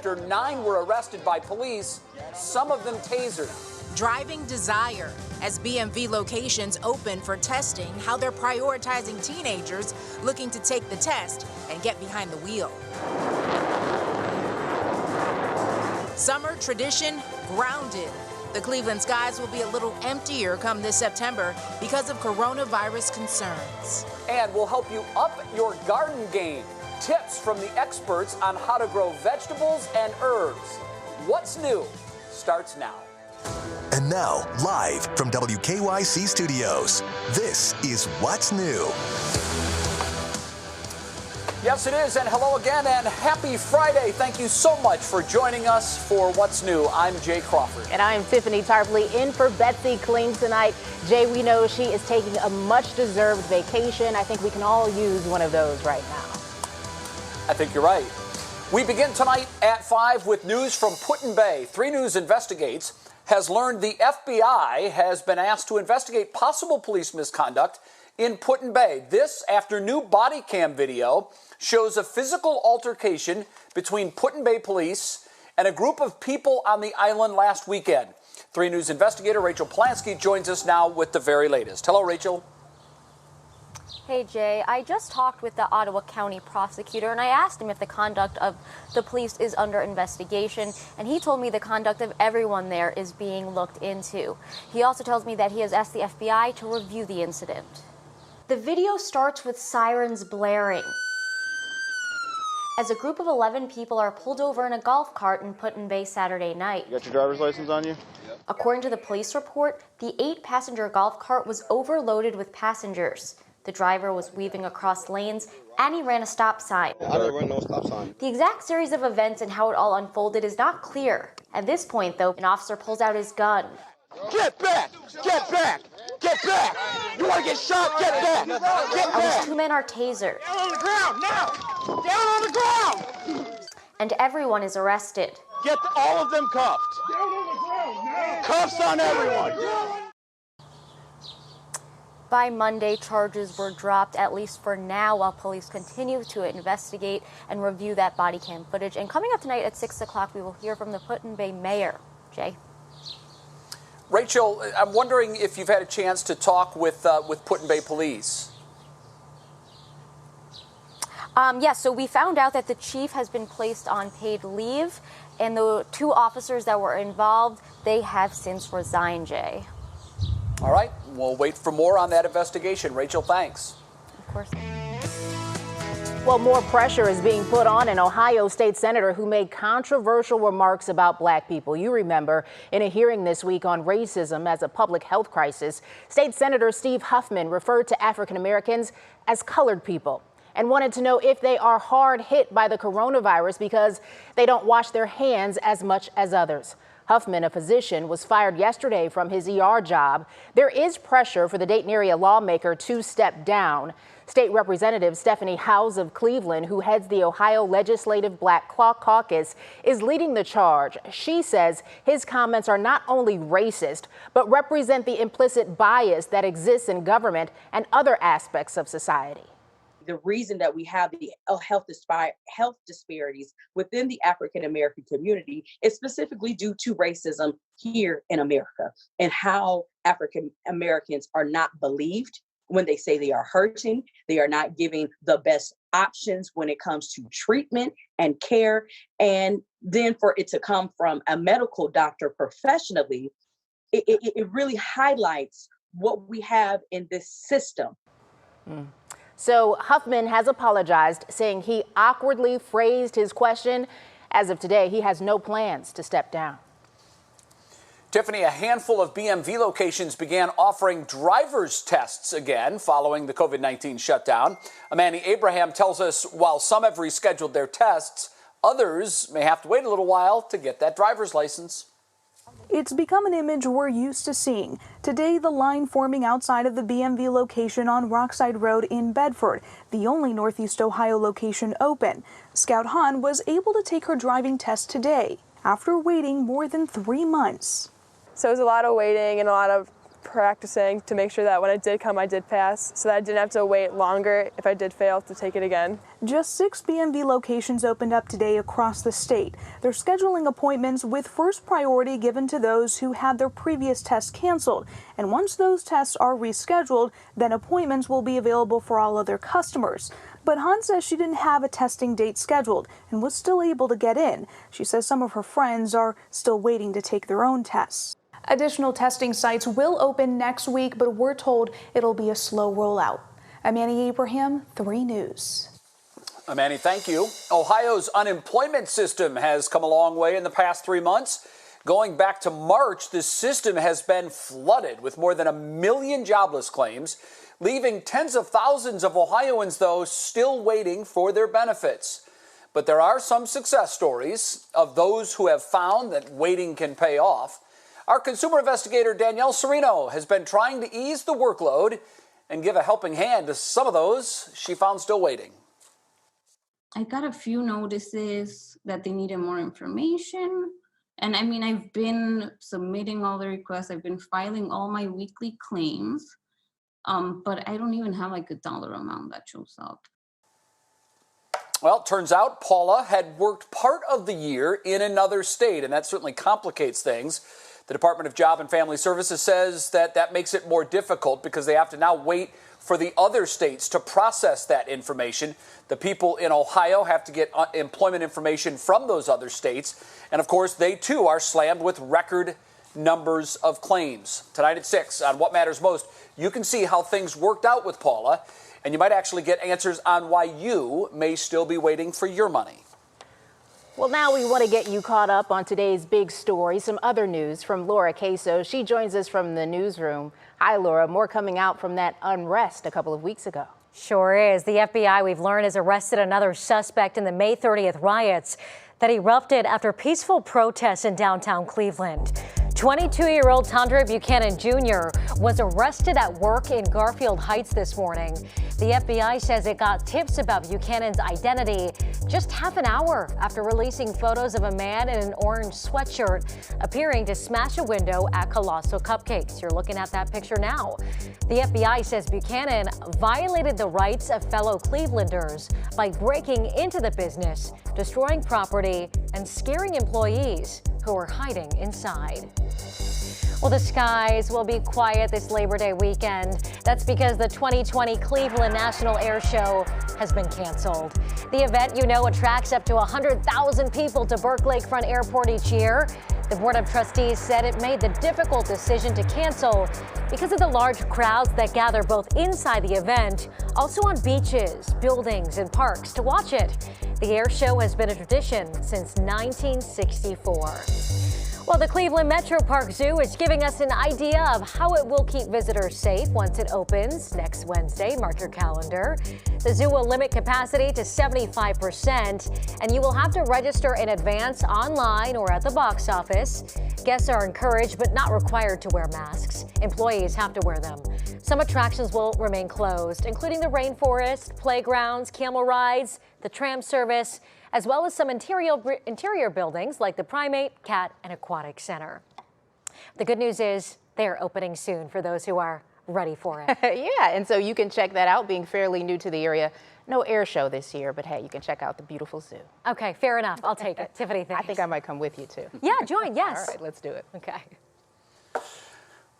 after 9 were arrested by police, some of them tasered. Driving desire, as BMV locations open for testing how they're prioritizing teenagers looking to take the test and get behind the wheel. Summer tradition grounded. The Cleveland skies will be a little emptier come this September because of coronavirus concerns. And we'll help you up your garden game. Tips from the experts on how to grow vegetables and herbs. What's new starts now. And now, live from WKYC Studios, this is What's New. Yes, it is, and hello again, and happy Friday. Thank you so much for joining us for What's New. I'm Jay Crawford. And I'm Tiffany Tarpley in for Betsy Kling tonight. Jay, we know she is taking a much-deserved vacation. I think we can all use one of those right now. I think you're right. We begin tonight at 5 with news from Put-in-Bay. 3 News Investigates has learned the FBI has been asked to investigate possible police misconduct in Put-in-Bay. This after new body cam video shows a physical altercation between Put-in-Bay police and a group of people on the island last weekend. 3 News investigator Rachel Polanski joins us now with the very latest. Hello, Rachel. Hey, Jay. I just talked with the Ottawa County prosecutor, and I asked him if the conduct of the police is under investigation, and he told me the conduct of everyone there is being looked into. He also tells me that he has asked the FBI to review the incident. The video starts with sirens blaring as a group of 11 people are pulled over in a golf cart in Put-in-Bay Saturday night. You got your driver's license on you? Yep. According to the police report, the 8-passenger golf cart was overloaded with passengers. The driver was weaving across lanes, and he ran a stop sign. I didn't run no stop sign. The exact series of events and how it all unfolded is not clear. At this point, though, an officer pulls out his gun. Get back! Get back! Get back! You want to get shot? Get back! Get back! And 2 men are tasered. Down on the ground, now! Down on the ground! And everyone is arrested. Get all of them cuffed. Down on the ground, now! Cuffs on everyone! By Monday, charges were dropped, at least for now, while police continue to investigate and review that body cam footage. And coming up tonight at 6 o'clock, we will hear from the Put-in-Bay mayor. Jay? Rachel, I'm wondering if you've had a chance to talk with Put-in-Bay police. Yes, so we found out that the chief has been placed on paid leave, and the 2 officers that were involved, they have since resigned, Jay. All right, we'll wait for more on that investigation. Rachel, thanks. Of course. Well, more pressure is being put on an Ohio state senator who made controversial remarks about black people. You remember in a hearing this week on racism as a public health crisis, State Senator Steve Huffman referred to African Americans as colored people and wanted to know if they are hard hit by the coronavirus because they don't wash their hands as much as others. Huffman, a physician, was fired yesterday from his ER job. There is pressure for the Dayton area lawmaker to step down. State Representative Stephanie Howes of Cleveland, who heads the Ohio Legislative Black Caucus, is leading the charge. She says his comments are not only racist, but represent the implicit bias that exists in government and other aspects of society. The reason that we have the health disparities within the African American community is specifically due to racism here in America and how African Americans are not believed when they say they are hurting. They are not giving the best options when it comes to treatment and care. And then for it to come from a medical doctor professionally, it really highlights what we have in this system. So Huffman has apologized, saying he awkwardly phrased his question. As of today, he has no plans to step down. Tiffany, a handful of BMV locations began offering driver's tests again following the COVID-19 shutdown. Amanda Abraham tells us while some have rescheduled their tests, others may have to wait a little while to get that driver's license. It's become an image we're used to seeing. Today, the line forming outside of the BMV location on Rockside Road in Bedford, the only Northeast Ohio location open. Scout Hahn was able to take her driving test today after waiting more than 3 months. So it was a lot of waiting and a lot of practicing to make sure that when it did come, I did pass, so that I didn't have to wait longer if I did fail to take it again. Just 6 BMV locations opened up today across the state. They're scheduling appointments with first priority given to those who had their previous tests canceled. And once those tests are rescheduled, then appointments will be available for all other customers. But Han says she didn't have a testing date scheduled and was still able to get in. She says some of her friends are still waiting to take their own tests. Additional testing sites will open next week, but we're told it'll be a slow rollout. I'm Annie Abraham, 3 News. Manny, thank you. Ohio's unemployment system has come a long way in the past 3 months. Going back to March, the system has been flooded with more than 1 million jobless claims, leaving tens of thousands of Ohioans, though, still waiting for their benefits. But there are some success stories of those who have found that waiting can pay off. Our consumer investigator, Danielle Serino, has been trying to ease the workload and give a helping hand to some of those she found still waiting. I got a few notices that they needed more information. And I mean, I've been submitting all the requests. I've been filing all my weekly claims. But I don't even have like a dollar amount that shows up. Well, it turns out Paula had worked part of the year in another state, and that certainly complicates things. The Department of Job and Family Services says that makes it more difficult because they have to now wait for the other states to process that information. The people in Ohio have to get employment information from those other states. And, of course, they, too, are slammed with record numbers of claims. Tonight at 6 on What Matters Most, you can see how things worked out with Paula, and you might actually get answers on why you may still be waiting for your money. Well, now we want to get you caught up on today's big story. Some other news from Laura Queso. She joins us from the newsroom. Hi, Laura. More coming out from that unrest a couple of weeks ago. Sure is. The FBI, we've learned, has arrested another suspect in the May 30th riots that erupted after peaceful protests in downtown Cleveland. 22-year-old Tondre Buchanan Jr. was arrested at work in Garfield Heights this morning. The FBI says it got tips about Buchanan's identity just half an hour after releasing photos of a man in an orange sweatshirt appearing to smash a window at Colossal Cupcakes. You're looking at that picture now. The FBI says Buchanan violated the rights of fellow Clevelanders by breaking into the business, destroying property, and scaring employees who are hiding inside. Well, the skies will be quiet this Labor Day weekend. That's because the 2020 Cleveland National Air Show has been canceled. The event, you know, attracts up to 100,000 people to Burke Lakefront Airport each year. The Board of Trustees said it made the difficult decision to cancel because of the large crowds that gather both inside the event, also on beaches, buildings, and parks to watch it. The air show has been a tradition since 1964. Well, the Cleveland Metro Park Zoo is giving us an idea of how it will keep visitors safe once it opens next Wednesday. Mark your calendar. The zoo will limit capacity to 75%, and you will have to register in advance online or at the box office. Guests are encouraged but not required to wear masks. Employees have to wear them. Some attractions will remain closed, including the rainforest, playgrounds, camel rides, the tram service, as well as some interior buildings like the Primate, Cat, and Aquatic Center. The good news is they're opening soon for those who are ready for it. Yeah, and so you can check that out, being fairly new to the area. No air show this year, but hey, you can check out the beautiful zoo. Okay, fair enough. I'll take it. Tiffany, thanks. I think I might come with you, too. Yeah, join, yes. All right, let's do it. Okay.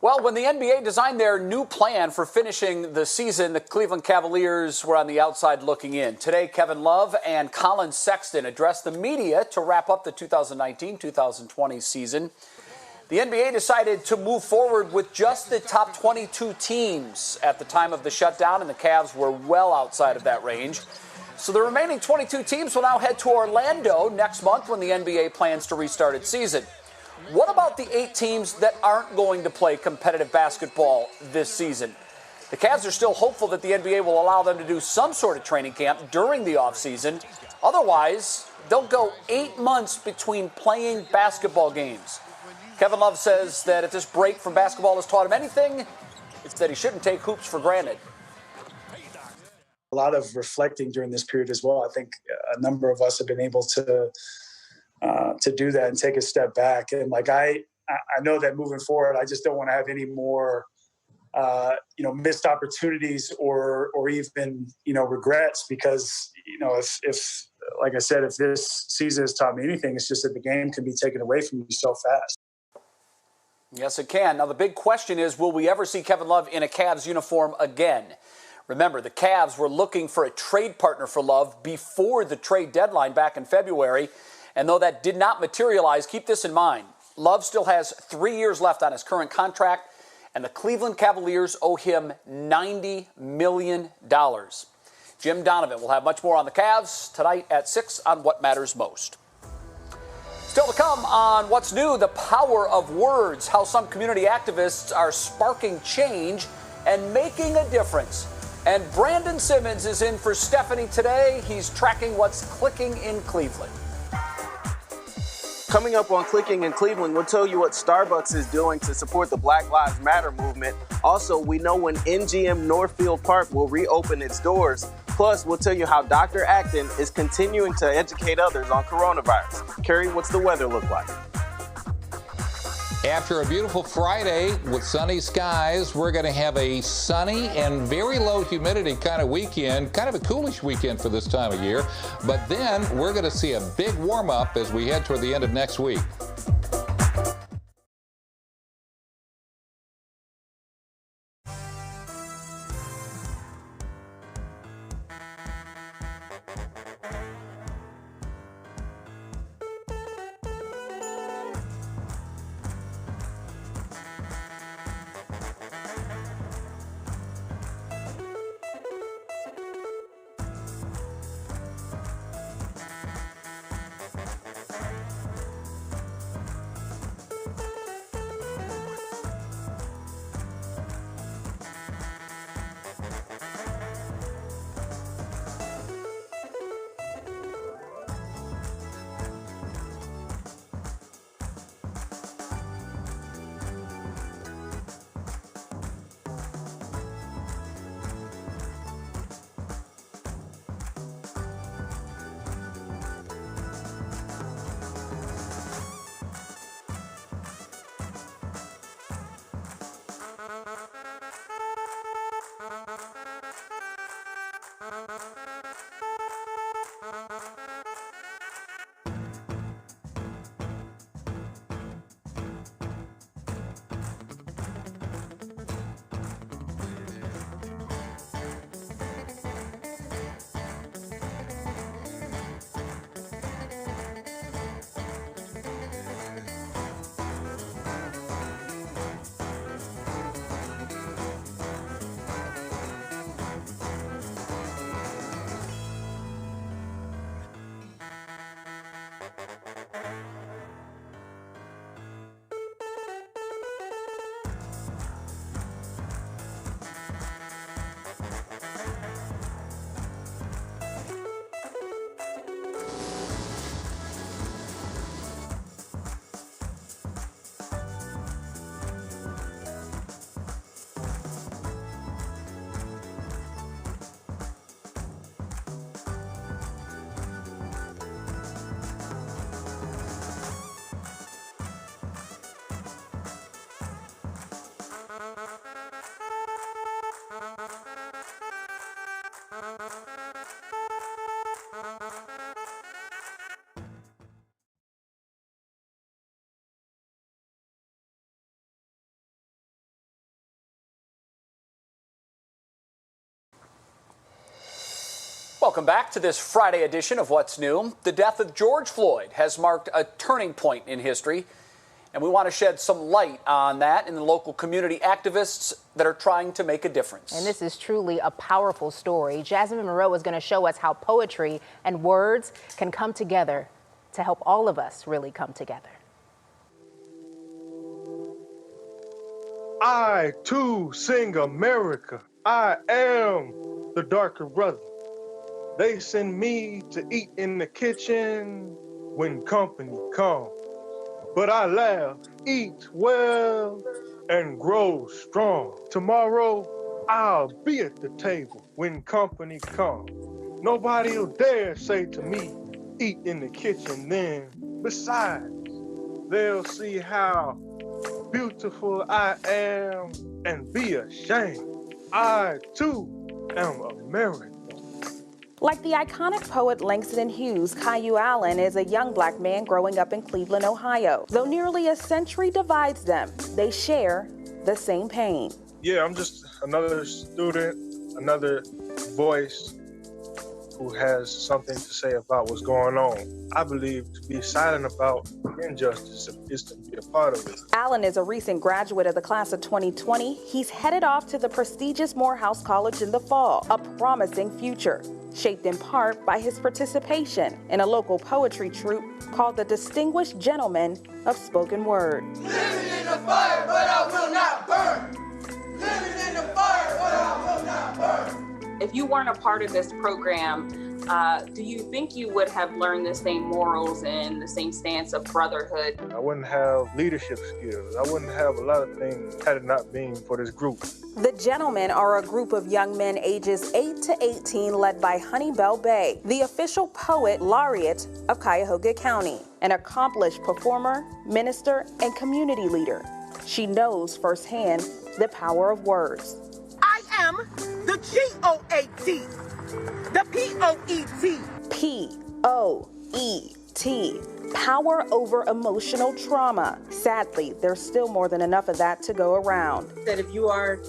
Well, when the NBA designed their new plan for finishing the season, the Cleveland Cavaliers were on the outside looking in. Today, Kevin Love and Colin Sexton addressed the media to wrap up the 2019-2020 season. The NBA decided to move forward with just the top 22 teams at the time of the shutdown, and the Cavs were well outside of that range. So the remaining 22 teams will now head to Orlando next month when the NBA plans to restart its season. What about the 8 teams that aren't going to play competitive basketball this season? The Cavs are still hopeful that the NBA will allow them to do some sort of training camp during the offseason. Otherwise, they'll go 8 months between playing basketball games. Kevin Love says that if this break from basketball has taught him anything, it's that he shouldn't take hoops for granted. A lot of reflecting during this period as well. I think a number of us have been able to do that and take a step back. And like I know that moving forward, I just don't want to have any more missed opportunities or even, regrets, because, if like I said, if this season has taught me anything, it's just that the game can be taken away from you so fast. Yes, it can. Now, the big question is, will we ever see Kevin Love in a Cavs uniform again? Remember, the Cavs were looking for a trade partner for Love before the trade deadline back in February. And though that did not materialize, keep this in mind. Love still has 3 years left on his current contract, and the Cleveland Cavaliers owe him $90 million. Jim Donovan will have much more on the Cavs tonight at 6 on What Matters Most. Still to come on What's New, the power of words, how some community activists are sparking change and making a difference. And Brandon Simmons is in for Stephanie today. He's tracking what's clicking in Cleveland. Coming up on Clicking in Cleveland, we'll tell you what Starbucks is doing to support the Black Lives Matter movement. Also, we know when MGM Northfield Park will reopen its doors. Plus, we'll tell you how Dr. Acton is continuing to educate others on coronavirus. Kerry, what's the weather look like? After a beautiful Friday with sunny skies, we're going to have a sunny and very low humidity kind of weekend, kind of a coolish weekend for this time of year. But then we're going to see a big warm up as we head toward the end of next week. Welcome back to this Friday edition of What's New. The death of George Floyd has marked a turning point in history, and we want to shed some light on that in the local community activists that are trying to make a difference. And this is truly a powerful story. Jasmine Moreau is going to show us how poetry and words can come together to help all of us really come together. I, too, sing America. I am the darker brother. They send me to eat in the kitchen when company comes. But I laugh, eat well, and grow strong. Tomorrow, I'll be at the table when company comes. Nobody'll dare say to me, eat in the kitchen then. Besides, they'll see how beautiful I am and be ashamed. I, too, am American. Like the iconic poet Langston Hughes, Caillou Allen is a young black man growing up in Cleveland, Ohio. Though nearly a century divides them, they share the same pain. Yeah, I'm just another student, another voice who has something to say about what's going on. I believe to be silent about injustice is to be a part of it. Allen is a recent graduate of the class of 2020. He's headed off to the prestigious Morehouse College in the fall, a promising future, shaped in part by his participation in a local poetry troupe called the Distinguished Gentlemen of Spoken Word. Living in the fire, but I will not burn. Living in the fire, but I will not burn. If you weren't a part of this program, do you think you would have learned the same morals and the same stance of brotherhood? I wouldn't have leadership skills. I wouldn't have a lot of things had it not been for this group. The Gentlemen are a group of young men ages 8 to 18 led by Honeybell Bay, the official poet laureate of Cuyahoga County, an accomplished performer, minister, and community leader. She knows firsthand the power of words. I am the G-O-A-T, the P-O-E-T. P-O-E-T. Power over emotional trauma. Sadly, there's still more than enough of that to go around. That if you are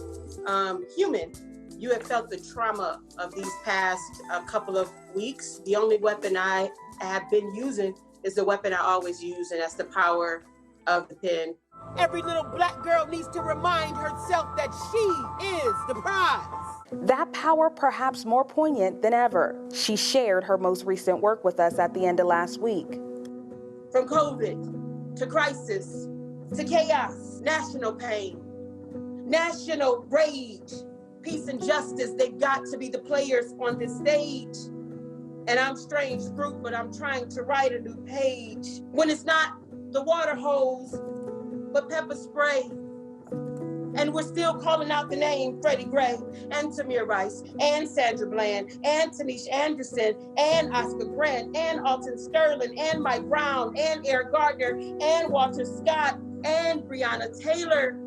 human, you have felt the trauma of these past couple of weeks. The only weapon I have been using is the weapon I always use, and that's the power of the pen. Every little black girl needs to remind herself that she is the prize. That power perhaps more poignant than ever. She shared her most recent work with us at the end of last week. From COVID to crisis to chaos, national pain, national rage, peace and justice, they've got to be the players on this stage. And I'm strange fruit, but I'm trying to write a new page. When it's not the water hose, but pepper spray. And we're still calling out the name Freddie Gray and Tamir Rice and Sandra Bland and Tanisha Anderson and Oscar Grant and Alton Sterling and Mike Brown and Eric Gardner and Walter Scott and Breonna Taylor.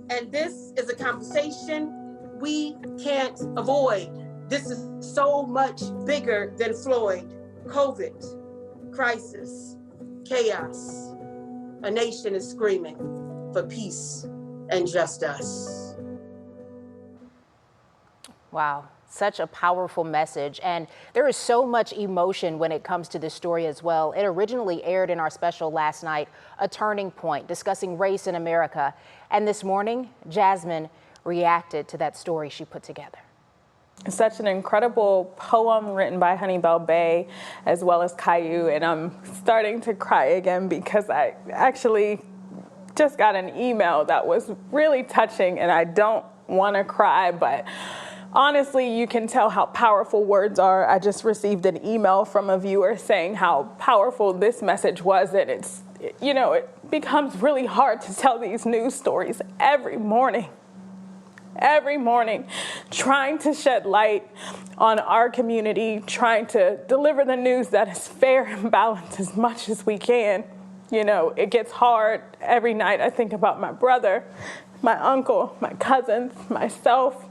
And this is a conversation we can't avoid. This is so much bigger than Floyd. COVID, crisis, chaos. A nation is screaming for peace and just us. Wow, such a powerful message. And there is so much emotion when it comes to this story as well. It originally aired in our special last night, A Turning Point, discussing race in America. And this morning, Jasmine reacted to that story she put together. Such an incredible poem written by Honeybell Bay as well as Caillou, and I'm starting to cry again because I actually just got an email that was really touching, and I don't want to cry, but honestly, you can tell how powerful words are. I just received an email from a viewer saying how powerful this message was, and it's, you know, it becomes really hard to tell these news stories every morning, trying to shed light on our community, trying to deliver the news that is fair and balanced as much as we can. You know, it gets hard every night. I think about my brother, my uncle, my cousins, myself.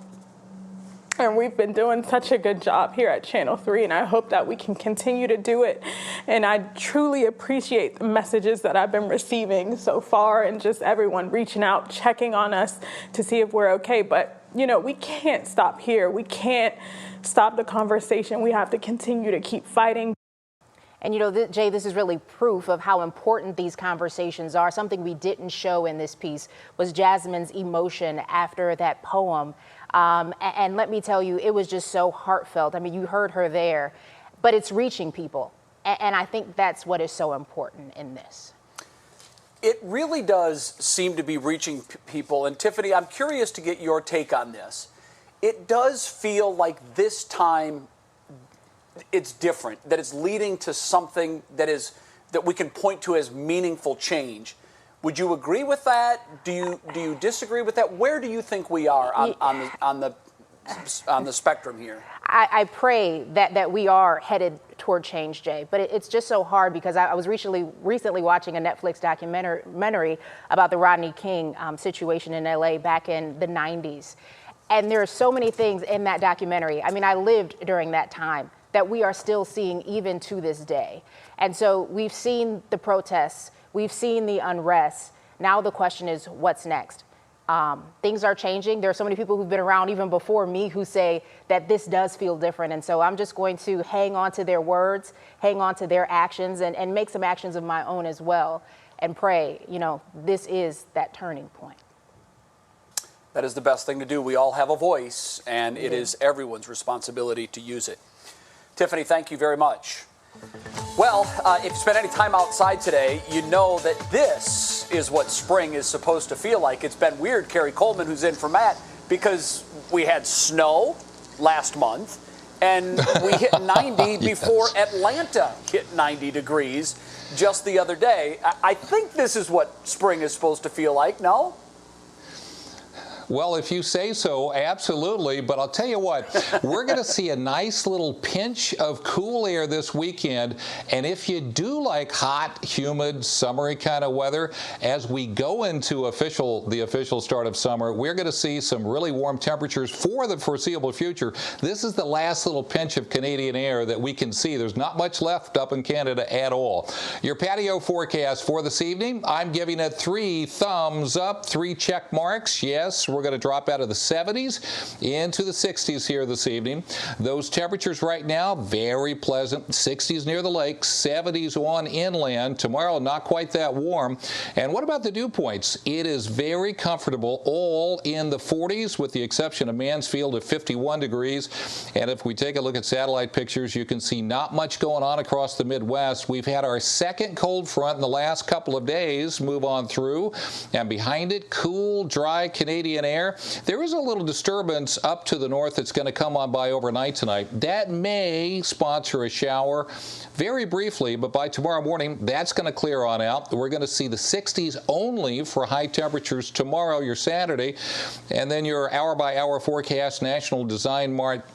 And we've been doing such a good job here at Channel 3, and I hope that we can continue to do it. And I truly appreciate the messages that I've been receiving so far and just everyone reaching out, checking on us to see if we're okay. But, you know, we can't stop here. We can't stop the conversation. We have to continue to keep fighting. And, you know, Jay, this is really proof of how important these conversations are. Something we didn't show in this piece was Jasmine's emotion after that poem. And let me tell you, it was just so heartfelt. I mean, you heard her there, but it's reaching people. And I think that's what is so important in this. It really does seem to be reaching people. And Tiffany, I'm curious to get your take on this. It does feel like this time it's different, that it's leading to something that we can point to as meaningful change. Would you agree with that? Do you disagree with that? Where do you think we are on the spectrum here? I pray that we are headed toward change, Jay. But it's just so hard because I was recently watching a Netflix documentary about the Rodney King situation in LA back in the 90s. And there are so many things in that documentary. I mean, I lived during that time that we are still seeing even to this day. And so we've seen the protests, we've seen the unrest. Now the question is, what's next? Things are changing. There are so many people who've been around even before me who say that this does feel different. And so I'm just going to hang on to their words, hang on to their actions, and make some actions of my own as well, and pray, this is that turning point. That is the best thing to do. We all have a voice, and it is everyone's responsibility to use it. Tiffany, thank you very much. Well, if you spent any time outside today, you know that this is what spring is supposed to feel like. It's been weird, Carrie Coleman, who's in for Matt, because we had snow last month, and we hit 90 before Atlanta hit 90 degrees just the other day. I think this is what spring is supposed to feel like, no? Well, if you say so, absolutely. But I'll tell you what, we're going to see a nice little pinch of cool air this weekend. And if you do like hot, humid, summery kind of weather, as we go into the official start of summer, we're going to see some really warm temperatures for the foreseeable future. This is the last little pinch of Canadian air that we can see. There's not much left up in Canada at all. Your patio forecast for this evening, I'm giving it 3 thumbs up, 3 check marks. Yes, we're going to drop out of the 70s into the 60s here this evening. Those temperatures right now, very pleasant. 60s near the lake, 70s on inland. Tomorrow, not quite that warm. And what about the dew points? It is very comfortable, all in the 40s, with the exception of Mansfield at 51 degrees. And if we take a look at satellite pictures, you can see not much going on across the Midwest. We've had our second cold front in the last couple of days move on through, and behind it, cool, dry Canadian air. There is a little disturbance up to the north that's going to come on by overnight tonight. That may sponsor a shower very briefly, but by tomorrow morning, that's going to clear on out. We're going to see the 60s only for high temperatures tomorrow, your Saturday, and then your hour-by-hour forecast, National Design Mart.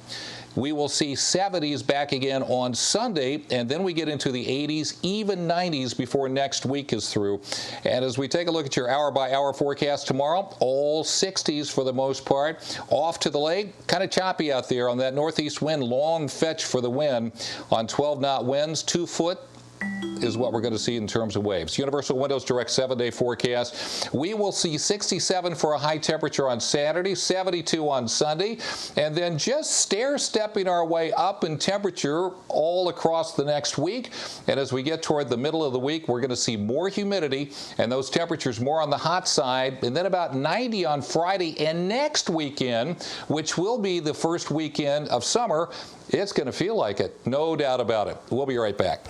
We will see 70s back again on Sunday, and then we get into the 80s, even 90s before next week is through. And as we take a look at your hour-by-hour forecast tomorrow, all 60s for the most part. Off to the lake, kind of choppy out there on that northeast wind, long fetch for the wind on 12-knot winds, 2 foot. Is what we're going to see in terms of waves. Universal Windows Direct 7-day forecast. We will see 67 for a high temperature on Saturday, 72 on Sunday, and then just stair-stepping our way up in temperature all across the next week. And as we get toward the middle of the week, we're going to see more humidity and those temperatures more on the hot side, and then about 90 on Friday and next weekend, which will be the first weekend of summer. It's going to feel like it, no doubt about it. We'll be right back.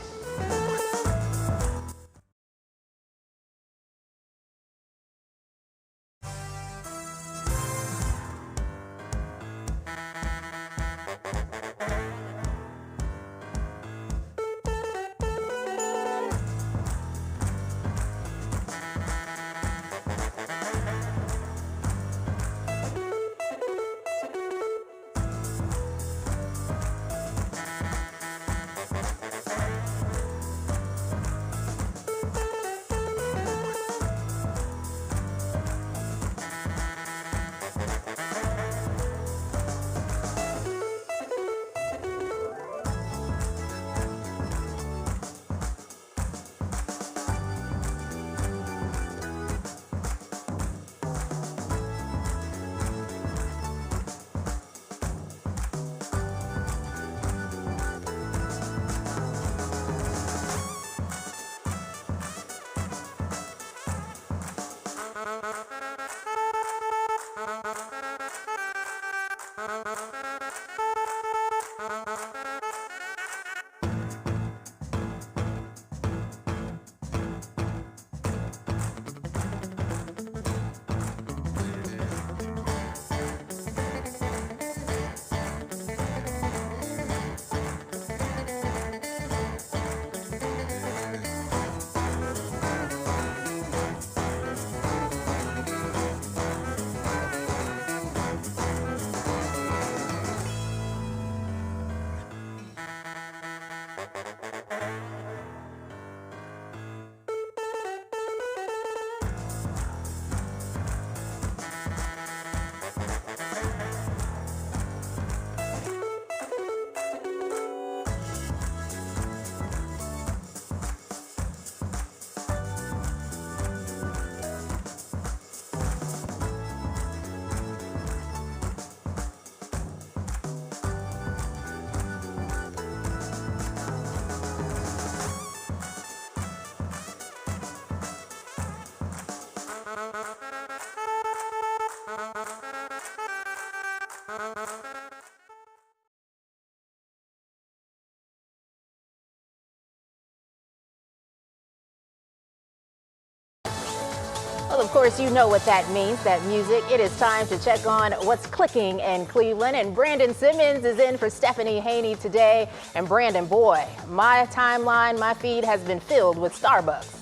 Well, of course, you know what that means, that music. It is time to check on what's clicking in Cleveland. And Brandon Simmons is in for Stephanie Haney today. And Brandon, boy, my timeline, my feed has been filled with Starbucks.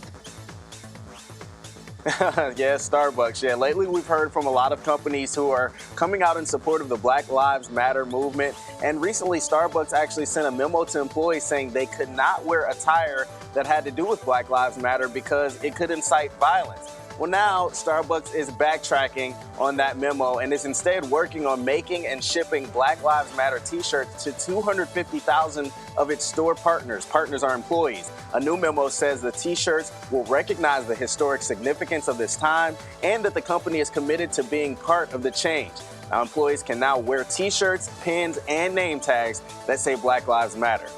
Yeah, Starbucks. Yeah, lately we've heard from a lot of companies who are coming out in support of the Black Lives Matter movement. And recently, Starbucks actually sent a memo to employees saying they could not wear attire that had to do with Black Lives Matter because it could incite violence. Well, now Starbucks is backtracking on that memo and is instead working on making and shipping Black Lives Matter t-shirts to 250,000 of its store partners. Partners are employees. A new memo says the t-shirts will recognize the historic significance of this time and that the company is committed to being part of the change. Now, employees can now wear t-shirts, pins, and name tags that say Black Lives Matter.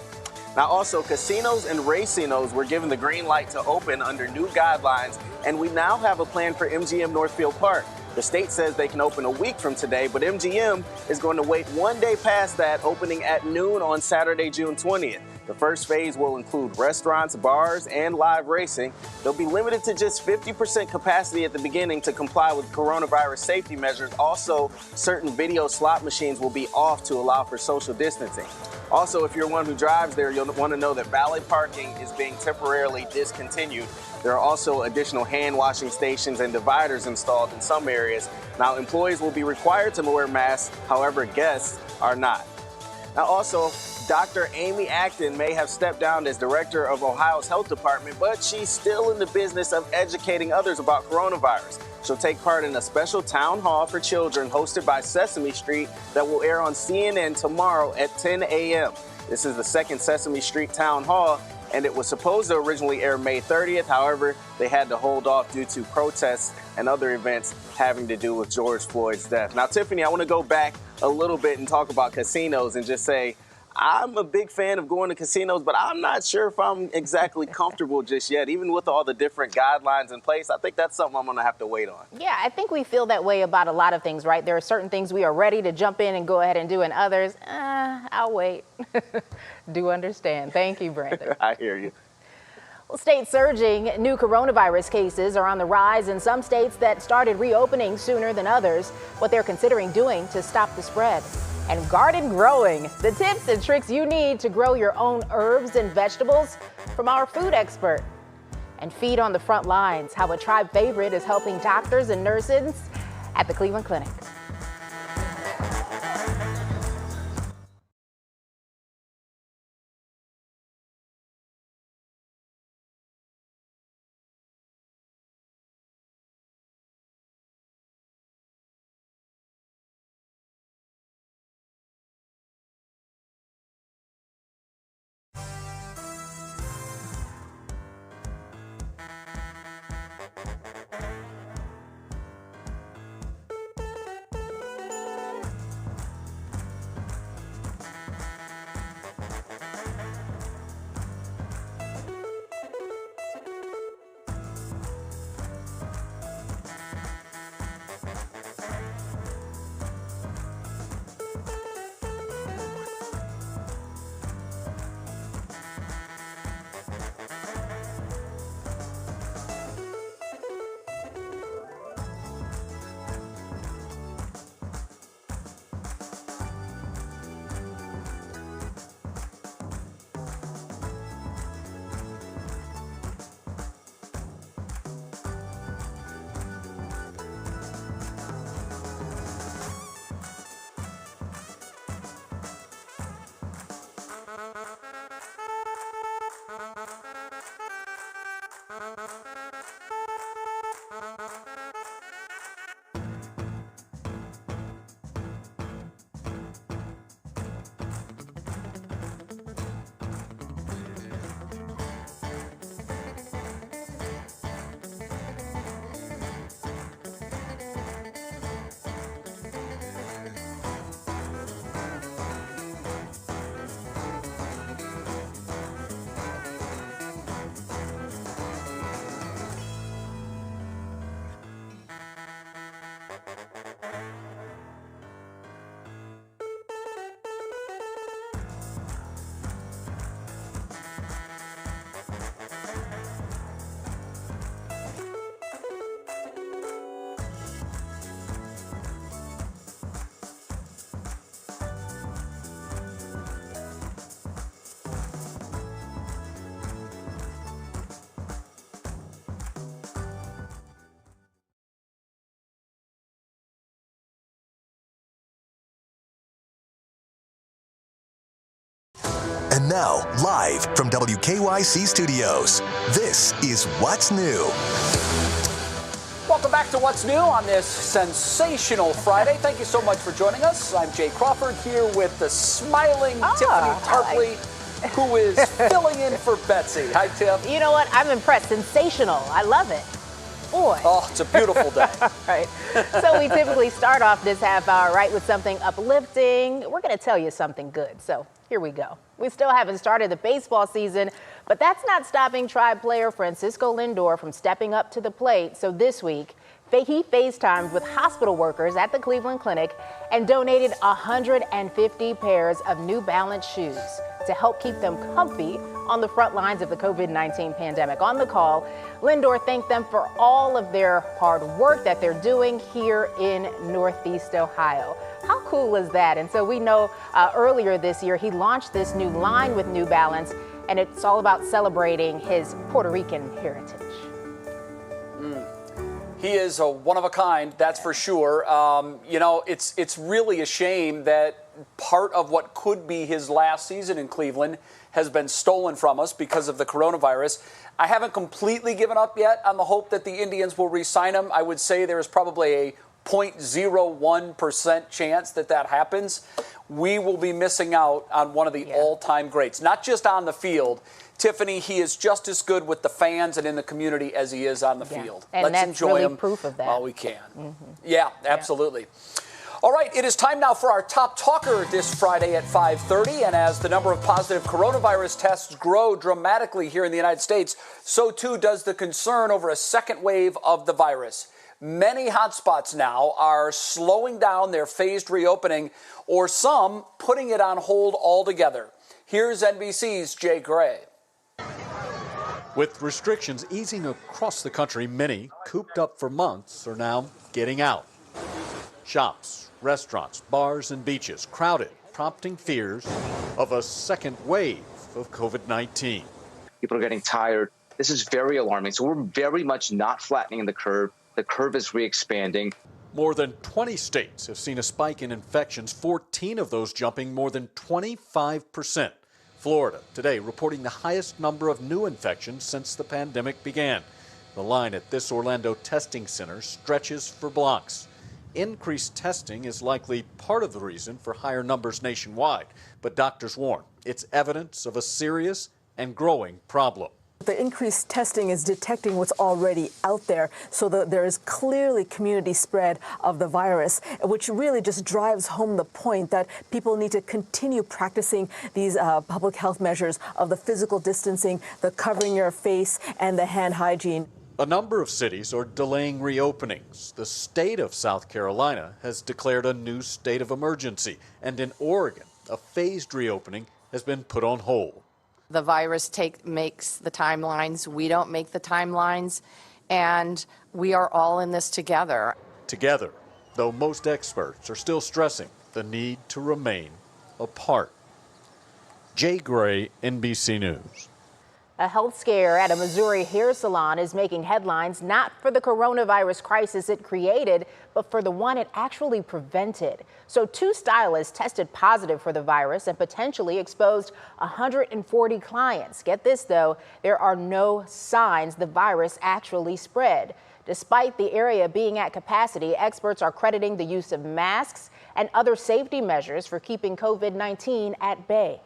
Now, also, casinos and racinos were given the green light to open under new guidelines, and we now have a plan for MGM Northfield Park. The state says they can open a week from today, but MGM is going to wait one day past that, opening at noon on Saturday, June 20th. The first phase will include restaurants, bars, and live racing. They'll be limited to just 50% capacity at the beginning to comply with coronavirus safety measures. Also, certain video slot machines will be off to allow for social distancing. Also, if you're one who drives there, you'll want to know that valet parking is being temporarily discontinued. There are also additional hand washing stations and dividers installed in some areas. Now, employees will be required to wear masks, however, guests are not. Now, also, Dr. Amy Acton may have stepped down as director of Ohio's health department, but she's still in the business of educating others about coronavirus. She'll take part in a special town hall for children hosted by Sesame Street that will air on CNN tomorrow at 10 a.m. This is the second Sesame Street town hall, and it was supposed to originally air May 30th. However, they had to hold off due to protests and other events having to do with George Floyd's death. Now, Tiffany, I want to go back a little bit and talk about casinos and just say, I'm a big fan of going to casinos, but I'm not sure if I'm exactly comfortable just yet. Even with all the different guidelines in place, I think that's something I'm going to have to wait on. Yeah, I think we feel that way about a lot of things, right? There are certain things we are ready to jump in and go ahead and do, and others, I'll wait. Do understand. Thank you, Brandon. I hear you. Well, states surging new coronavirus cases are on the rise in some states that started reopening sooner than others. What they're considering doing to stop the spread. And garden growing, the tips and tricks you need to grow your own herbs and vegetables from our food expert. And feed on the front lines, how a tribe favorite is helping doctors and nurses at the Cleveland Clinic. And now, live from WKYC Studios, this is What's New. Welcome back to What's New on this sensational Friday. Thank you so much for joining us. I'm Jay Crawford here with the smiling Tiffany Tarpley, who is filling in for Betsy. Hi, Tiff. You know what? I'm impressed. Sensational. I love it. Boy. Oh, it's a beautiful day. Right. So we typically start off this half hour, right, with something uplifting. We're going to tell you something good. So here we go. We still haven't started the baseball season, but that's not stopping Tribe player Francisco Lindor from stepping up to the plate. So this week, he FaceTimed with hospital workers at the Cleveland Clinic and donated 150 pairs of New Balance shoes to help keep them comfy on the front lines of the COVID-19 pandemic. On the call, Lindor thanked them for all of their hard work that they're doing here in Northeast Ohio. How cool is that? And so we know earlier this year, he launched this new line with New Balance, and it's all about celebrating his Puerto Rican heritage. He is a one of a kind, that's for sure. You know, it's really a shame that part of what could be his last season in Cleveland has been stolen from us because of the coronavirus. I haven't completely given up yet on the hope that the Indians will re-sign him. I would say there is probably a 0.01% chance that that happens. We will be missing out on one of the all-time greats, not just on the field. Tiffany, he is just as good with the fans and in the community as he is on the field. And let's that's enjoy really him proof of that. while we can. Yeah, absolutely. All right, it is time now for our top talker this Friday at 5:30. And as the number of positive coronavirus tests grow dramatically here in the United States, so too does the concern over a second wave of the virus. Many hotspots now are slowing down their phased reopening, or some putting it on hold altogether. Here's NBC's Jay Gray. With restrictions easing across the country, many, cooped up for months, are now getting out. Shops, restaurants, bars, and beaches crowded, prompting fears of a second wave of COVID-19. People are getting tired. This is very alarming. So we're very much not flattening the curve. The curve is re-expanding. More than 20 states have seen a spike in infections, 14 of those jumping more than 25%. Florida today reporting the highest number of new infections since the pandemic began. The line at this Orlando testing center stretches for blocks. Increased testing is likely part of the reason for higher numbers nationwide, but doctors warn it's evidence of a serious and growing problem. The increased testing is detecting what's already out there, so that there is clearly community spread of the virus, which really just drives home the point that people need to continue practicing these public health measures of the physical distancing, the covering your face, and the hand hygiene. A number of cities are delaying reopenings. The state of South Carolina has declared a new state of emergency, and in Oregon, a phased reopening has been put on hold. The virus makes the timelines. We don't make the timelines, and we are all in this together. Together, though most experts are still stressing the need to remain apart. Jay Gray, NBC News. A health scare at a Missouri hair salon is making headlines not for the coronavirus crisis it created, but for the one it actually prevented. So 2 stylists tested positive for the virus and potentially exposed 140 clients. Get this, though, there are no signs the virus actually spread. Despite the area being at capacity, experts are crediting the use of masks and other safety measures for keeping COVID-19 at bay.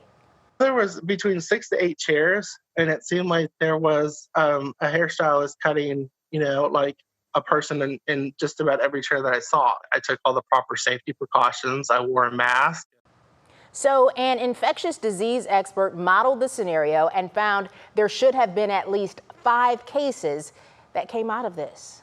There was between 6 to 8 chairs, and it seemed like there was a hairstylist cutting, like a person in just about every chair that I saw. I took all the proper safety precautions. I wore a mask. So an infectious disease expert modeled the scenario and found there should have been at least 5 cases that came out of this.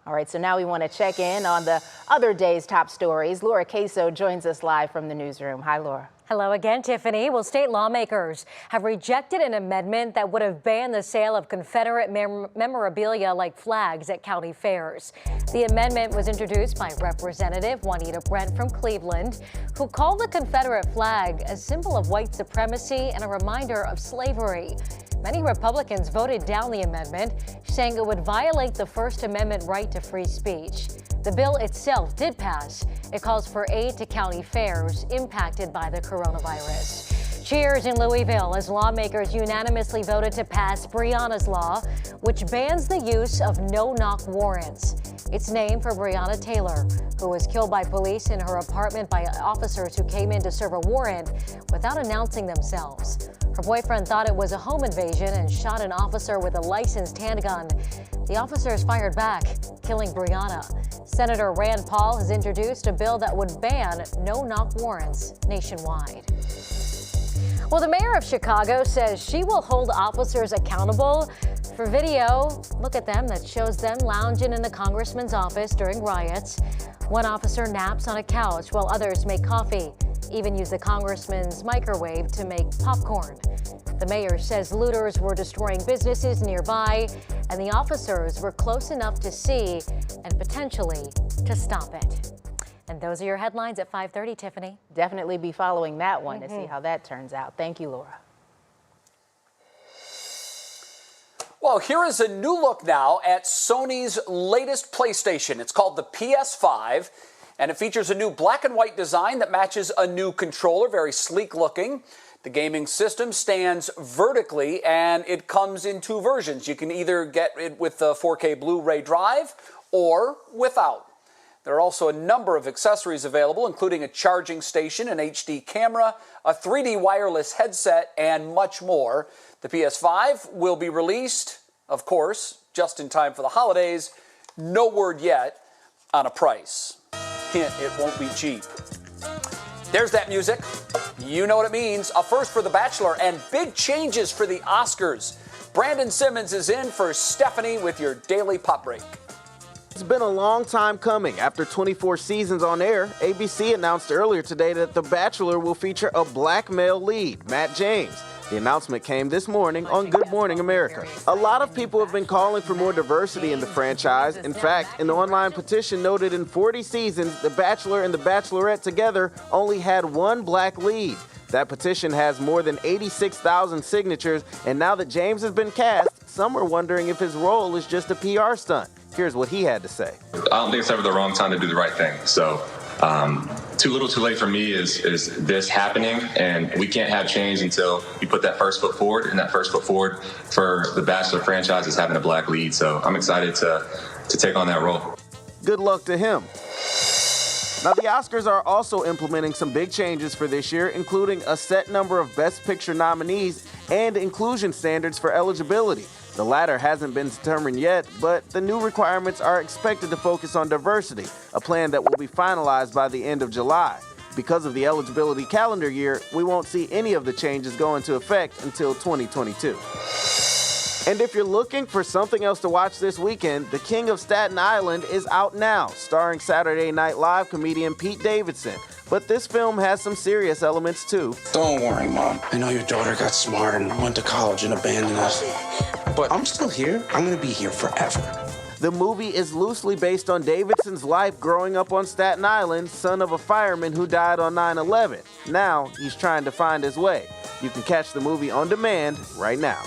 All right, so now we want to check in on the other day's top stories. Laura Queso joins us live from the newsroom. Hi, Laura. Hello again, Tiffany. Well, state lawmakers have rejected an amendment that would have banned the sale of Confederate memorabilia like flags at county fairs. The amendment was introduced by Representative Juanita Brent from Cleveland, who called the Confederate flag a symbol of white supremacy and a reminder of slavery. Many Republicans voted down the amendment, saying it would violate the First Amendment right to free speech. The bill itself did pass. It calls for aid to county fairs impacted by the coronavirus. Cheers in Louisville as lawmakers unanimously voted to pass Breonna's Law, which bans the use of no-knock warrants. It's named for Breonna Taylor, who was killed by police in her apartment by officers who came in to serve a warrant without announcing themselves. Her boyfriend thought it was a home invasion and shot an officer with a licensed handgun. The officers fired back, killing Breonna. Senator Rand Paul has introduced a bill that would ban no-knock warrants nationwide. Well, the mayor of Chicago says she will hold officers accountable for video, look at them, that shows them lounging in the congressman's office during riots. One officer naps on a couch while others make coffee, even use the congressman's microwave to make popcorn. The mayor says looters were destroying businesses nearby, and the officers were close enough to see and potentially to stop it. And those are your headlines at 5:30, Tiffany. Definitely be following that one to see how that turns out. Thank you, Laura. Well, here is a new look now at Sony's latest PlayStation. It's called the PS5, and it features a new black and white design that matches a new controller, very sleek looking. The gaming system stands vertically, and it comes in two versions. You can either get it with the 4K Blu-ray drive or without. There are also a number of accessories available, including a charging station, an HD camera, a 3D wireless headset, and much more. The PS5 will be released, of course, just in time for the holidays. No word yet on a price. Hint, it won't be cheap. There's that music. You know what it means. A first for The Bachelor and big changes for the Oscars. Brandon Simmons is in for Stephanie with your daily pop break. It's been a long time coming. After 24 seasons on air, ABC announced earlier today that The Bachelor will feature a black male lead, Matt James. The announcement came this morning on Good Morning America. A lot of people have been calling for more diversity in the franchise. In fact, an online petition noted in 40 seasons, The Bachelor and The Bachelorette together only had one black lead. That petition has more than 86,000 signatures, and now that James has been cast, some are wondering if his role is just a PR stunt. Here's what he had to say. I don't think it's ever the wrong time to do the right thing. So too little too late for me is this happening, and we can't have change until we put that first foot forward, and that first foot forward for the Bachelor franchise is having a black lead. So I'm excited to take on that role. Good luck to him. Now, the Oscars are also implementing some big changes for this year, including a set number of Best Picture nominees and inclusion standards for eligibility. The latter hasn't been determined yet, but the new requirements are expected to focus on diversity, a plan that will be finalized by the end of July. Because of the eligibility calendar year, we won't see any of the changes go into effect until 2022. And if you're looking for something else to watch this weekend, The King of Staten Island is out now, starring Saturday Night Live comedian Pete Davidson. But this film has some serious elements too. Don't worry, Mom. I know your daughter got smart and went to college and abandoned us. But I'm still here. I'm going to be here forever. The movie is loosely based on Davidson's life growing up on Staten Island, son of a fireman who died on 9/11. Now he's trying to find his way. You can catch the movie on demand right now.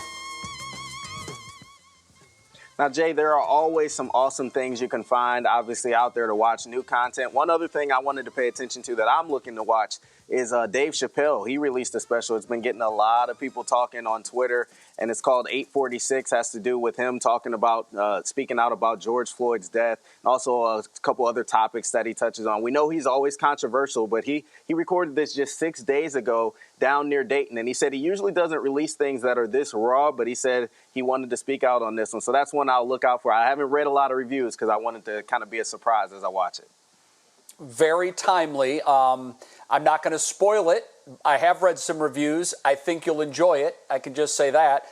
Now, Jay, there are always some awesome things you can find, obviously, out there to watch new content. One other thing I wanted to pay attention to that I'm looking to watch is Dave Chappelle. He released a special. It's been getting a lot of people talking on Twitter, and it's called 846. Has to do with him talking about, speaking out about George Floyd's death, and also a couple other topics that he touches on. We know he's always controversial, but he recorded this just 6 days ago down near Dayton, and he said he usually doesn't release things that are this raw, but he said he wanted to speak out on this one. So that's one I'll look out for. I haven't read a lot of reviews because I wanted to kind of be a surprise as I watch it. Very timely. I'm not going to spoil it. I have read some reviews. I think you'll enjoy it. I can just say that.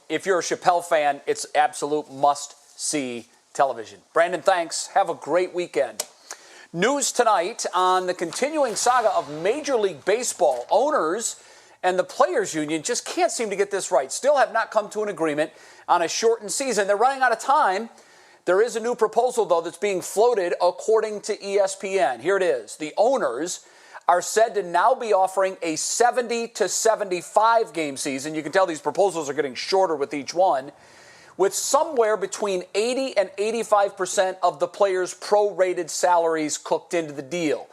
If you're a Chappelle fan, it's absolute must-see television. Brandon, thanks. Have a great weekend. News tonight on the continuing saga of Major League Baseball. Owners and the Players Union just can't seem to get this right. Still have not come to an agreement on a shortened season. They're running out of time. There is a new proposal, though, that's being floated according to ESPN. Here it is. The owners are said to now be offering a 70 to 75 game season. You can tell these proposals are getting shorter with each one, with somewhere between 80 and 85% of the players' prorated salaries cooked into the deal.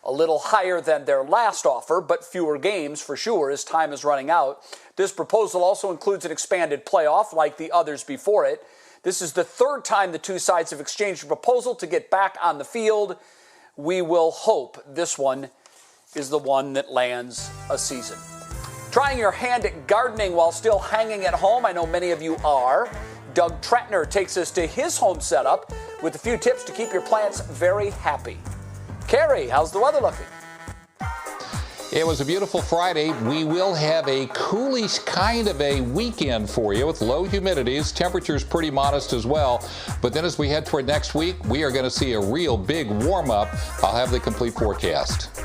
a little higher than their last offer, but fewer games for sure as time is running out. This proposal also includes an expanded playoff like the others before it. This is the third time the two sides have exchanged a proposal to get back on the field. We will hope this one is the one that lands a season. Trying your hand at gardening while still hanging at home, I know many of you are. Doug Trattner takes us to his home setup with a few tips to keep your plants very happy. Carrie, how's the weather looking? It was a beautiful Friday. We will have a coolish kind of a weekend for you with low humidities. Temperatures pretty modest as well. But then as we head toward next week, we are going to see a real big warm up. I'll have the complete forecast.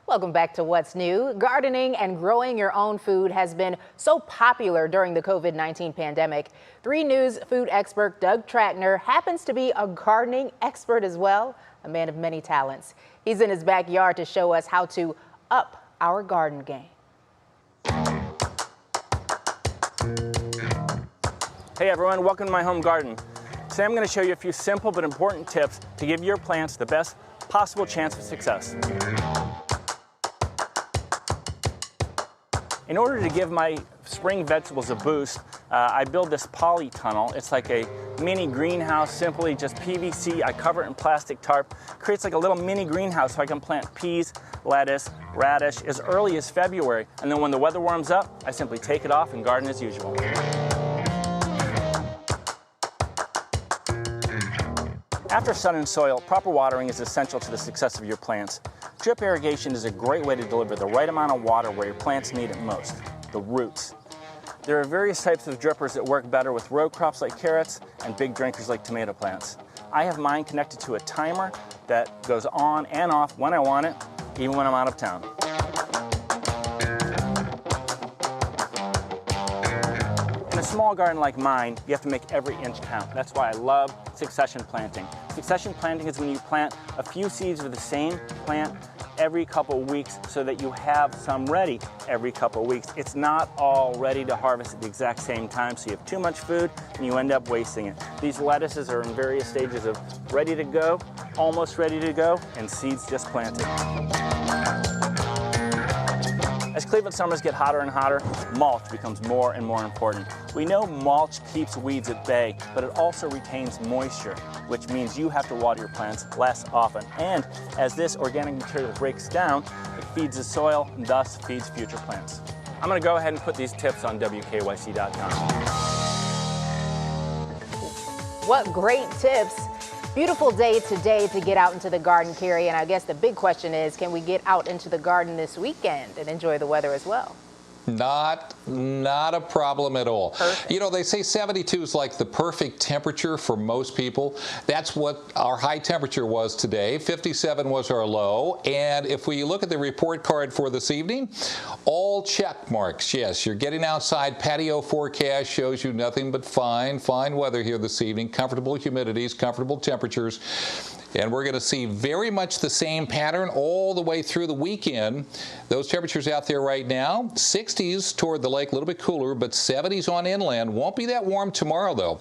Welcome back to What's New. Gardening and growing your own food has been so popular during the COVID-19 pandemic. 3 News food expert Doug Trattner happens to be a gardening expert as well, a man of many talents. He's in his backyard to show us how to up our garden game. Hey everyone, welcome to my home garden. Today I'm going to show you a few simple but important tips to give your plants the best possible chance of success. In order to give my spring vegetables a boost, I build this poly tunnel. It's like a mini greenhouse, simply just PVC. I cover it in plastic tarp. Creates like a little mini greenhouse so I can plant peas, lettuce, radish as early as February. And then when the weather warms up, I simply take it off and garden as usual. After sun and soil, proper watering is essential to the success of your plants. Drip irrigation is a great way to deliver the right amount of water where your plants need it most, the roots. There are various types of drippers that work better with row crops like carrots and big drinkers like tomato plants. I have mine connected to a timer that goes on and off when I want it, even when I'm out of town. In a small garden like mine, you have to make every inch count. That's why I love succession planting. Succession planting is when you plant a few seeds of the same plant every couple weeks so that you have some ready every couple weeks. It's not all ready to harvest at the exact same time, so you have too much food and you end up wasting it. These lettuces are in various stages of ready to go, almost ready to go and seeds just planted. As Cleveland summers get hotter and hotter, mulch becomes more and more important. We know mulch keeps weeds at bay, but it also retains moisture, which means you have to water your plants less often. And as this organic material breaks down, it feeds the soil and thus feeds future plants. I'm going to go ahead and put these tips on WKYC.com. What great tips. Beautiful day today to get out into the garden, Carrie, and I guess the big question is, can we get out into the garden this weekend and enjoy the weather as well? Not a problem at all. Perfect. You know, they say 72 is like the perfect temperature for most people. That's what our high temperature was today. 57 was our low. And if we look at the report card for this evening, all check marks. Yes, you're getting outside. Patio forecast shows you nothing but fine weather here this evening. Comfortable humidities, comfortable temperatures. And we're going to see very much the same pattern all the way through the weekend. Those temperatures out there right now, 60s toward the lake, a little bit cooler, but 70s on inland. Won't be that warm tomorrow, though.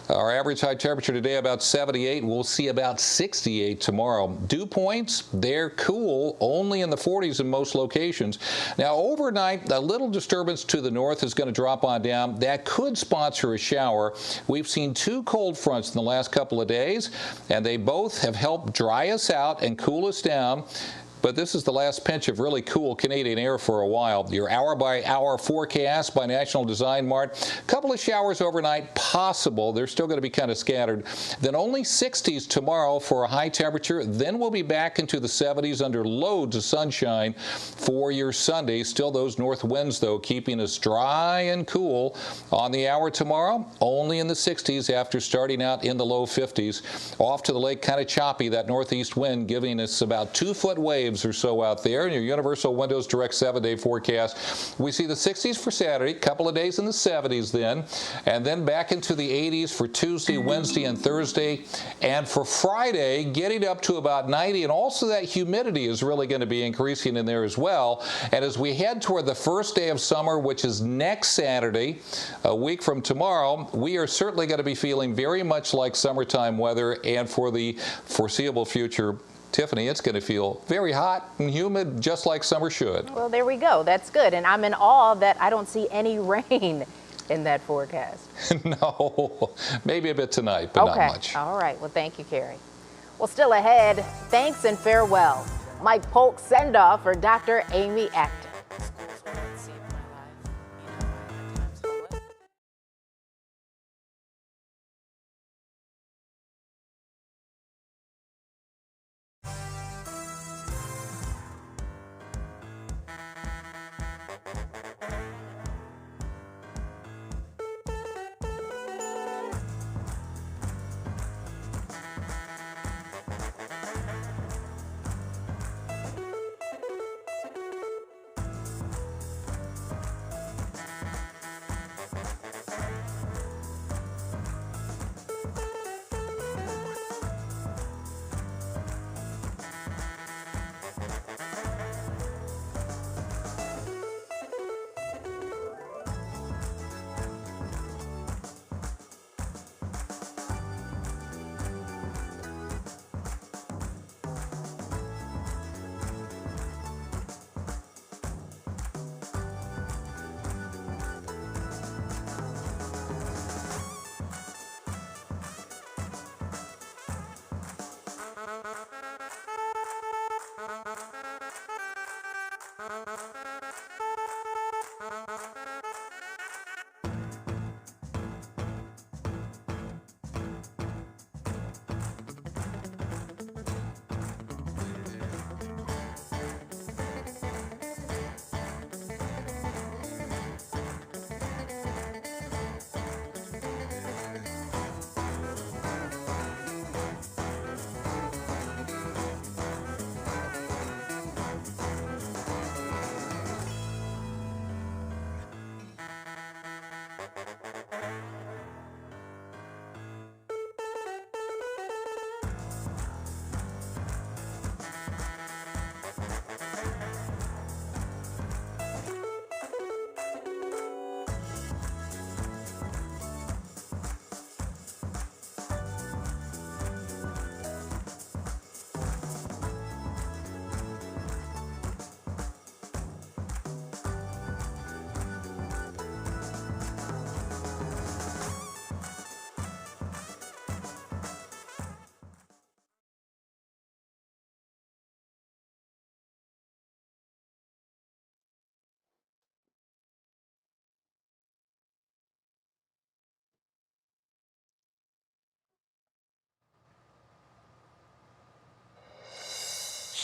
Our average high temperature today about 78. We'll see about 68 tomorrow. Dew points, they're cool, only in the 40s in most locations. Now, overnight, a little disturbance to the north is going to drop on down. That could sponsor a shower. We've seen 2 cold fronts in the last couple of days, and they both have help dry us out and cool us down. But this is the last pinch of really cool Canadian air for a while. Your hour-by-hour forecast by National Design Mart. A couple of showers overnight possible. They're still going to be kind of scattered. Then only 60s tomorrow for a high temperature. Then we'll be back into the 70s under loads of sunshine for your Sunday. Still those north winds, though, keeping us dry and cool. On the hour tomorrow, only in the 60s after starting out in the low 50s. Off to the lake, kind of choppy, that northeast wind giving us about 2-foot waves or so out there in your Universal Windows Direct 7-day forecast. We see the 60s for Saturday, couple of days in the 70s then, and then back into the 80s for Tuesday, Wednesday, and Thursday. And for Friday, getting up to about 90, and also that humidity is really going to be increasing in there as well. And as we head toward the first day of summer, which is next Saturday, a week from tomorrow, we are certainly going to be feeling very much like summertime weather, and for the foreseeable future, Tiffany, it's going to feel very hot and humid, just like summer should. Well, there we go. That's good. And I'm in awe that I don't see any rain in that forecast. No, maybe a bit tonight, but not much. All right. Well, thank you, Carrie. Well, still ahead, thanks and farewell. Mike Polk's send-off for Dr. Amy Acton.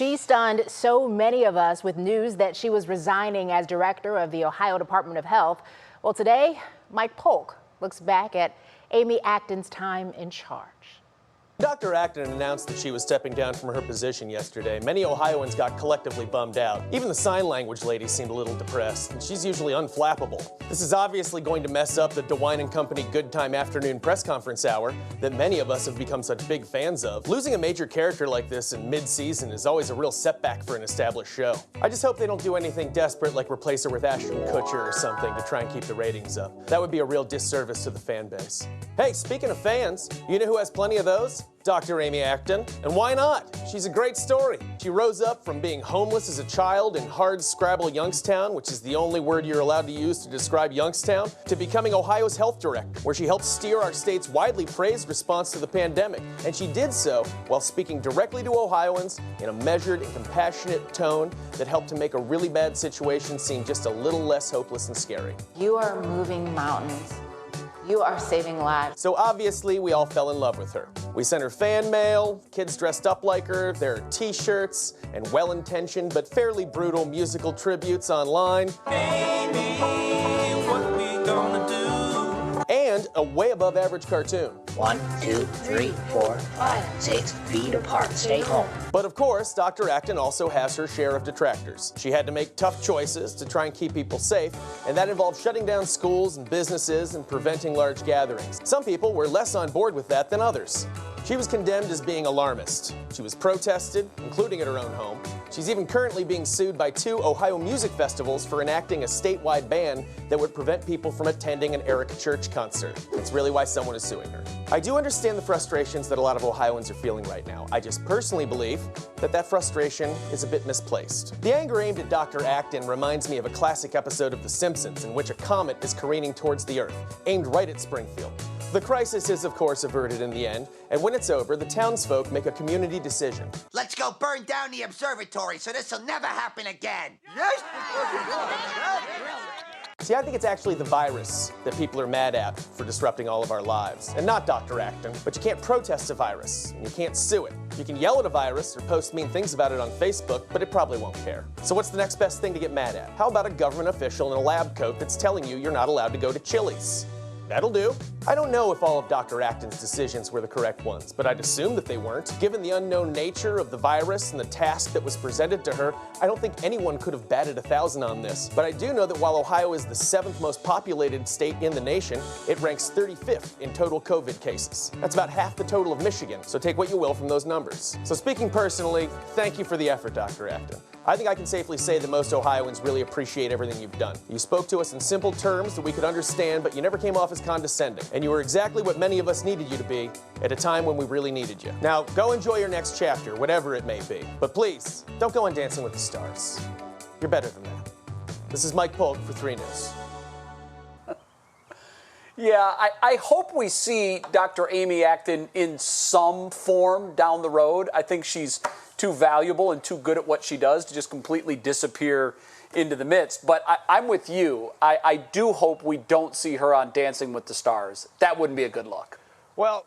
She stunned so many of us with news that she was resigning as director of the Ohio Department of Health. Well, today, Mike Polk looks back at Amy Acton's time in charge. Dr. Acton announced that she was stepping down from her position yesterday. Many Ohioans got collectively bummed out. Even the sign language lady seemed a little depressed, and she's usually unflappable. This is obviously going to mess up the DeWine & Company Good Time Afternoon press conference hour that many of us have become such big fans of. Losing a major character like this in mid-season is always a real setback for an established show. I just hope they don't do anything desperate like replace her with Ashton Kutcher or something to try and keep the ratings up. That would be a real disservice to the fan base. Hey, speaking of fans, you know who has plenty of those? Dr. Amy Acton. And why not? She's a great story. She rose up from being homeless as a child in hard-scrabble Youngstown, which is the only word you're allowed to use to describe Youngstown, to becoming Ohio's health director, where she helped steer our state's widely praised response to the pandemic. And she did so while speaking directly to Ohioans in a measured and compassionate tone that helped to make a really bad situation seem just a little less hopeless and scary. You are moving mountains. You are saving lives. So obviously, we all fell in love with her. We sent her fan mail, kids dressed up like her, there are t-shirts, and well-intentioned but fairly brutal musical tributes online. Baby, what we gonna do? And a way above average cartoon. 1, 2, 3, 4, 5, 6 feet apart. Stay home. But of course, Dr. Acton also has her share of detractors. She had to make tough choices to try and keep people safe, and that involved shutting down schools and businesses and preventing large gatherings. Some people were less on board with that than others. She was condemned as being alarmist. She was protested, including at her own home. She's even currently being sued by 2 Ohio music festivals for enacting a statewide ban that would prevent people from attending an Eric Church concert. That's really why someone is suing her. I do understand the frustrations that a lot of Ohioans are feeling right now. I just personally believe that that frustration is a bit misplaced. The anger aimed at Dr. Acton reminds me of a classic episode of The Simpsons in which a comet is careening towards the Earth, aimed right at Springfield. The crisis is, of course, averted in the end, and when it's over, the townsfolk make a community decision. Let's go burn down the observatory so this will never happen again. Yes! See, I think it's actually the virus that people are mad at for disrupting all of our lives, and not Dr. Acton. But you can't protest a virus, and you can't sue it. You can yell at a virus or post mean things about it on Facebook, but it probably won't care. So what's the next best thing to get mad at? How about a government official in a lab coat that's telling you you're not allowed to go to Chili's? That'll do. I don't know if all of Dr. Acton's decisions were the correct ones, but I'd assume that they weren't. Given the unknown nature of the virus and the task that was presented to her, I don't think anyone could have batted 1,000 on this. But I do know that while Ohio is the 7th most populated state in the nation, it ranks 35th in total COVID cases. That's about half the total of Michigan, so take what you will from those numbers. So speaking personally, thank you for the effort, Dr. Acton. I think I can safely say that most Ohioans really appreciate everything you've done. You spoke to us in simple terms that we could understand, but you never came off as condescending. And you were exactly what many of us needed you to be at a time when we really needed you. Now, go enjoy your next chapter, whatever it may be. But please, don't go on Dancing with the Stars. You're better than that. This is Mike Polk for 3 News. Yeah, I hope we see Dr. Amy Acton in some form down the road. I think she's too valuable and too good at what she does to just completely disappear into the midst. But I'm with you. I do hope we don't see her on Dancing with the Stars. That wouldn't be a good look. Well,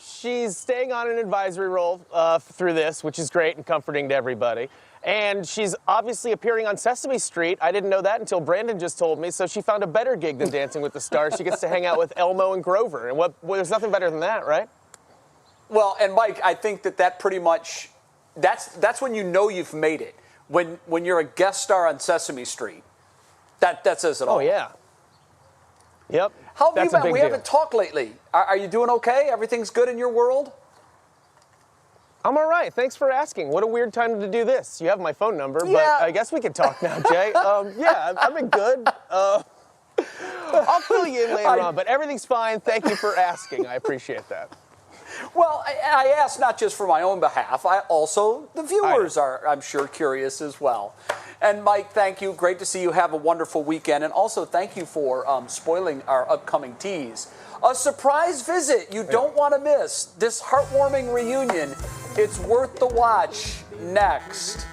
she's staying on an advisory role through this, which is great and comforting to everybody. And she's obviously appearing on Sesame Street. I didn't know that until Brandon just told me, so she found a better gig than Dancing with the Stars. She gets to hang out with Elmo and Grover, and there's nothing better than that, right? Well, and Mike, I think that pretty much, that's when you know you've made it. When you're a guest star on Sesame Street. That says it all. Oh, yeah. Yep. How have you been? We haven't talked lately. Are you doing okay? Everything's good in your world? I'm all right. Thanks for asking. What a weird time to do this. You have my phone number, Yeah. but I guess we can talk now, Jay. Yeah, I've been good. I'll fill you in later on, but everything's fine. Thank you for asking. I appreciate that. Well, I ask not just for my own behalf. The viewers are, I'm sure, curious as well. And Mike, thank you. Great to see you. Have a wonderful weekend. And also, thank you for spoiling our upcoming tease. A surprise visit you don't want to miss. This heartwarming reunion. It's worth the watch. Next.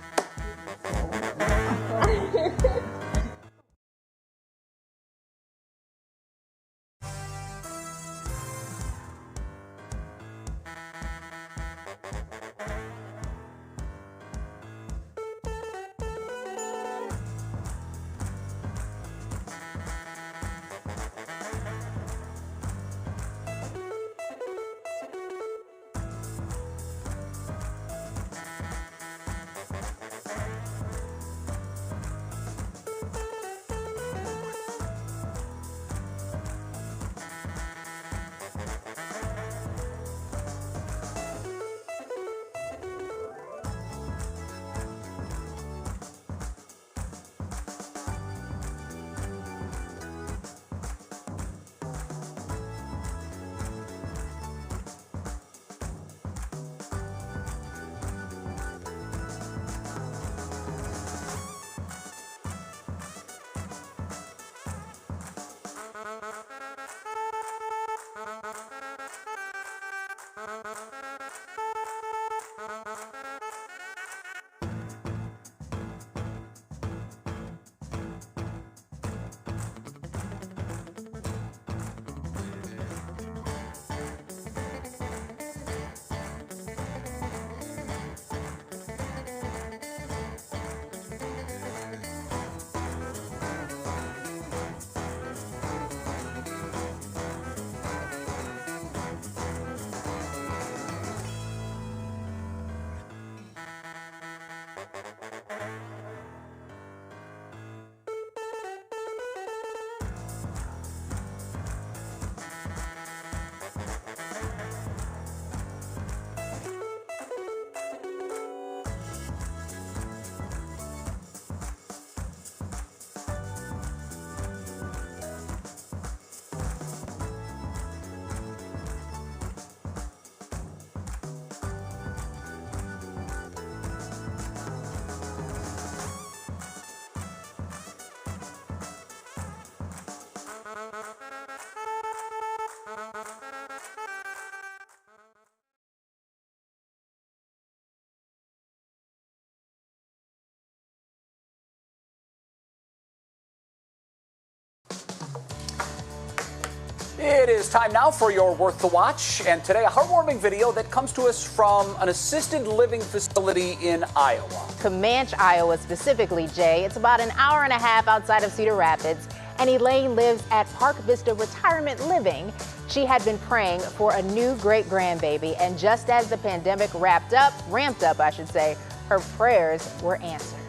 It is time now for your Worth to Watch, and today a heartwarming video that comes to us from an assisted living facility in Iowa. Comanche, Iowa specifically, Jay. It's about an hour and a half outside of Cedar Rapids, and Elaine lives at Park Vista Retirement Living. She had been praying for a new great-grandbaby, and just as the pandemic ramped up, her prayers were answered.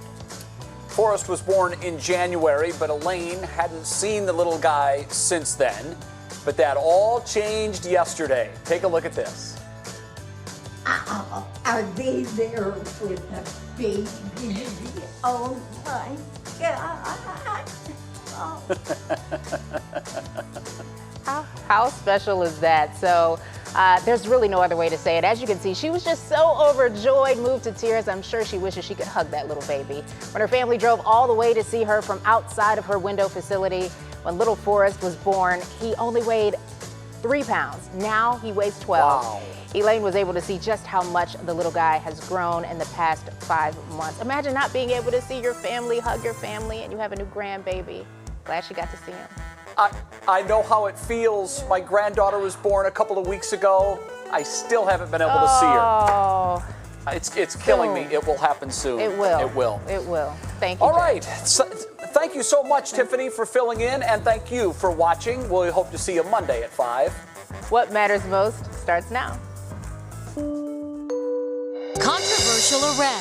Forrest was born in January, but Elaine hadn't seen the little guy since then. But that all changed yesterday. Take a look at this. Oh, are they there with the baby? Oh my God. Oh. How special is that? So there's really no other way to say it. As you can see, she was just so overjoyed, moved to tears. I'm sure she wishes she could hug that little baby. When her family drove all the way to see her from outside of her window facility, when little Forrest was born, he only weighed 3 pounds. Now he weighs 12. Wow. Elaine was able to see just how much the little guy has grown in the past 5 months. Imagine not being able to see your family, hug your family, and you have a new grandbaby. Glad she got to see him. I know how it feels. My granddaughter was born a couple of weeks ago. I still haven't been able to see her. Oh. It's killing me. It will happen soon. It will. It will. It will. Thank you. All right. So, thank you so much, Tiffany, for filling in, and thank you for watching. We hope to see you Monday at 5. What matters most starts now. Controversial arrest.